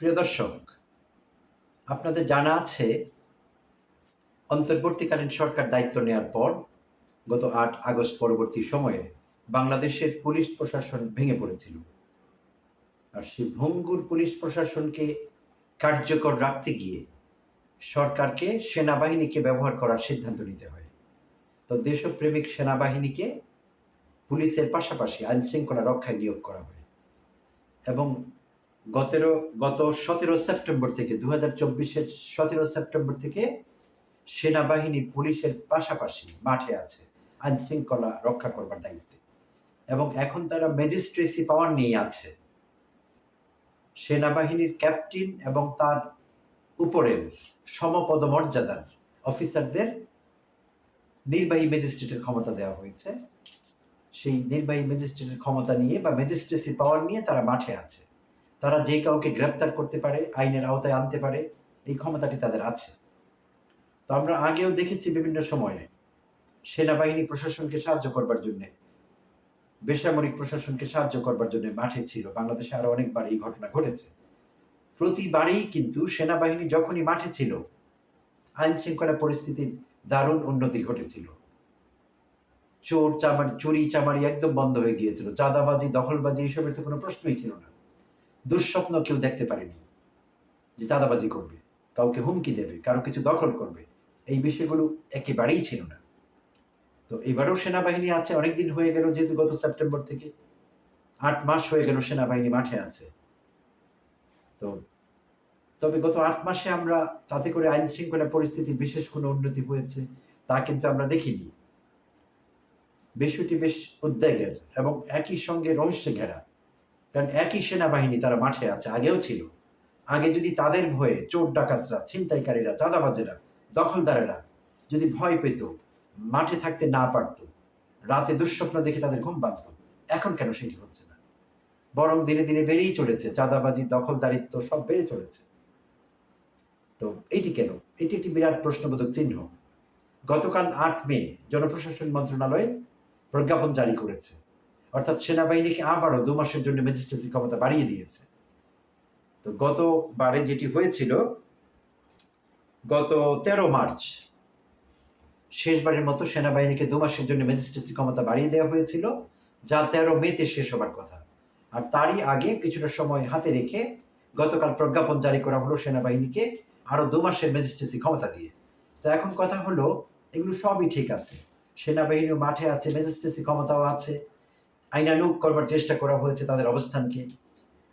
প্রিয় দর্শক, আপনাদের জানা আছে অন্তর্বর্তীকালীন সরকার দায়িত্ব নেওয়ার পর গত ৮ আগস্ট পরবর্তী সময়ে বাংলাদেশের পুলিশ প্রশাসন ভেঙে পড়েছিল। আর সেই ভঙ্গুর পুলিশ প্রশাসনকে কার্যকর রাখতে গিয়ে সরকারকে সেনাবাহিনীকে ব্যবহার করার সিদ্ধান্ত নিতে হয়। তো দেশপ্রেমিক সেনাবাহিনীকে পুলিশের পাশাপাশি আইনশৃঙ্খলা রক্ষায় নিয়োগ করা হয় এবং গত 17 সেপ্টেম্বর থেকে 2024-এর 17 সেপ্টেম্বর থেকে সেনাবাহিনী পুলিশের পাশাপাশি মাঠে আছে আইনশৃঙ্খলা রক্ষা করবার দায়িত্বে এবং এখন তারা ম্যাজিস্ট্রেসি পাওয়ার নিয়ে আছে। সেনাবাহিনীর ক্যাপ্টেন এবং তার উপরের সমপদমর্যাদার অফিসারদের নির্বাহী ম্যাজিস্ট্রেটের ক্ষমতা দেওয়া হয়েছে। সেই নির্বাহী ম্যাজিস্ট্রেটের ক্ষমতা নিয়ে বা ম্যাজিস্ট্রেসি পাওয়ার নিয়ে তারা মাঠে আছে। তারা যে কাউকে গ্রেপ্তার করতে পারে, আইনের আওতায় আনতে পারে, এই ক্ষমতাটি তাদের আছে। তো আমরা আগেও দেখেছি বিভিন্ন সময়ে সেনাবাহিনী প্রশাসনকে সাহায্য করবার জন্য, বেসামরিক প্রশাসনকে সাহায্য করবার জন্য মাঠে ছিল। বাংলাদেশে আরো অনেকবার এই ঘটনা ঘটেছে। প্রতিবারই কিন্তু সেনাবাহিনী যখনই মাঠে ছিল আইন শৃঙ্খলা পরিস্থিতির দারুণ উন্নতি ঘটেছিল। চুরি চামারি একদম বন্ধ হয়ে গিয়েছিল। চাঁদাবাজি, দখলবাজি এইসবের তো কোনো প্রশ্নই ছিল না। দুঃস্বপ্ন কেউ দেখতে পারেনি যে চাঁদাবাজি করবে, কাউকে হুমকি দেবে, কারো কিছু দখল করবে, এই বিষয়গুলো একেবারেই ছিল না। তো এবারও সেনাবাহিনী আছে, অনেকদিন হয়ে গেল, যেহেতু গত সেপ্টেম্বর থেকে ৮ মাস হয়ে গেল সেনাবাহিনী মাঠে আছে। তো তবে গত ৮ মাসে আমরা তাতে করে আইন শৃঙ্খলা পরিস্থিতির বিশেষ কোনো উন্নতি হয়েছে তা কিন্তু আমরা দেখিনি। বিষয়টি বেশ উদ্বেগের এবং একই সঙ্গে রহস্যে ঘেরা। কারণ একই সেনাবাহিনী তারা মাঠে আছে, আগেও ছিল। আগে যদি তাদের ভয়ে চোর ডাকাতরা, ছিনতাইকারীরা, চাঁদাবাজেরা, দখলদারেরা যদি ভয় পেত, মাঠে থাকতে না পারত, রাতে দুঃস্বপ্ন দেখে তাদের ঘুম ভাঙত, এখন কেন সেটি হচ্ছে না? বরং দিনে দিনে বেড়েই চলেছে, চাঁদাবাজি, দখলদারিত্ব সব বেড়ে চলেছে। তো এইটি কেন? এটি একটি বিরাট প্রশ্নবোধক চিহ্ন। গতকাল ৮ মে জনপ্রশাসন মন্ত্রণালয় প্রজ্ঞাপন জারি করেছে, অর্থাৎ সেনাবাহিনীকে আবারও ২ মাসের জন্য ম্যাজিস্ট্রেসি ক্ষমতা বাড়িয়ে দিয়েছে। তো গতবারে যেটি হয়েছিল, গত ১৩ মার্চ শেষবারের মতো সেনাবাহিনীকে ২ মাসের জন্য ম্যাজিস্ট্রেসি ক্ষমতা বাড়িয়ে দেওয়া হয়েছিল, যা ১৩ মেতে শেষ হবার কথা। আর তারই আগে কিছুটা সময় হাতে রেখে গতকাল প্রজ্ঞাপন জারি করা হলো সেনাবাহিনীকে আরো ২ মাসের ম্যাজিস্ট্রেসি ক্ষমতা দিয়ে। তো এখন কথা হলো, এগুলো সবই ঠিক আছে, সেনাবাহিনীও মাঠে আছে, ম্যাজিস্ট্রেসি ক্ষমতাও আছে, আইনানুগ করবার চেষ্টা করা হয়েছে তাদের অবস্থানকে,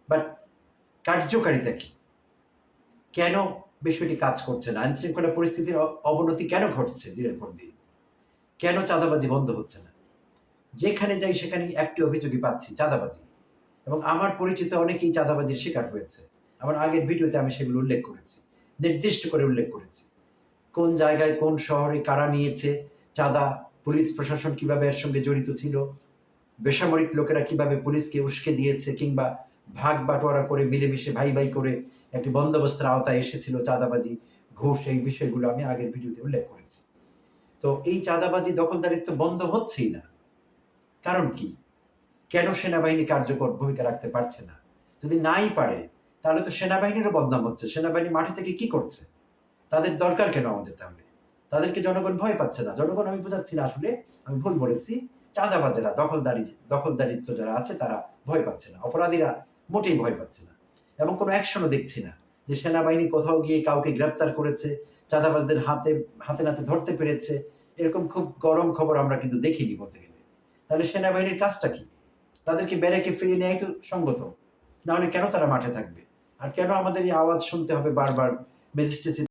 বাট কার্যকারিতা কি? কেন বিষয়টি কাজ করছে না? আইন শৃঙ্খলা পরিস্থিতির অবনতি কেন ঘটছে দিনের পর দিন? কেন চাঁদাবাজি বন্ধ হচ্ছে না? যেখানে যাই সেখানেই একটি অভিযোগই পাচ্ছি, চাঁদাবাজি। এবং আমার পরিচিত অনেকেই চাঁদাবাজির শিকার হয়েছে। আমার আগের ভিডিওতে আমি সেগুলো উল্লেখ করেছি, নির্দিষ্ট করে উল্লেখ করেছি। কোন জায়গায়, কোন শহরে কারা নিয়েছে চাঁদা, পুলিশ প্রশাসন কিভাবে এর সঙ্গে জড়িত ছিল, বেসামরিক লোকেরা কিভাবে পুলিশকে উস্কে দিয়েছে, কিংবা ভাগ বাটোয়ারা করে মিলেমিশে ভাই ভাই করে একটি বন্দোবস্তের আওতায় এসেছিল চাঁদাবাজি, ঘুষ, এই বিষয়গুলো আমি আগের ভিডিওতে উল্লেখ করেছি। তো এই চাঁদাবাজি, দখলদারিত্ব বন্ধ হচ্ছেই না। কারণ কি? কেন সেনাবাহিনী কার্যকর ভূমিকা রাখতে পারছে না? যদি নাই পারে তাহলে তো সেনাবাহিনীরও বদনাম হচ্ছে। সেনাবাহিনী মাঠে থেকে কি করছে? তাদের দরকার কেন আমাদের তাহলে? তাদেরকে জনগণ ভয় পাচ্ছে না। জনগণ আমি বোঝাচ্ছি না, আসলে আমি ভুল বলেছি। চাঁদাবাজেরা, দখলদারিত্ব যারা আছে তারা ভয় পাচ্ছে না। অপরাধীরা মোটেই ভয় পাচ্ছে না। এবং কোনো অ্যাকশনও দেখছি না যে সেনাবাহিনী কোথাও গিয়ে কাউকে গ্রেপ্তার করেছে, চাঁদাবাজদের হাতে নাতে ধরতে পেরেছে। এরকম খুব গরম খবর আমরা কিন্তু দেখিনি বলতে গেলে। তাহলে সেনাবাহিনীর কাজটা কি? তাদেরকে ব্যারেকে ফিরিয়ে নেওয়াই তো সঙ্গত। না হলে কেন তারা মাঠে থাকবে? আর কেন আমাদের এই আওয়াজ শুনতে হবে বারবার ম্যাজিস্ট্রেসি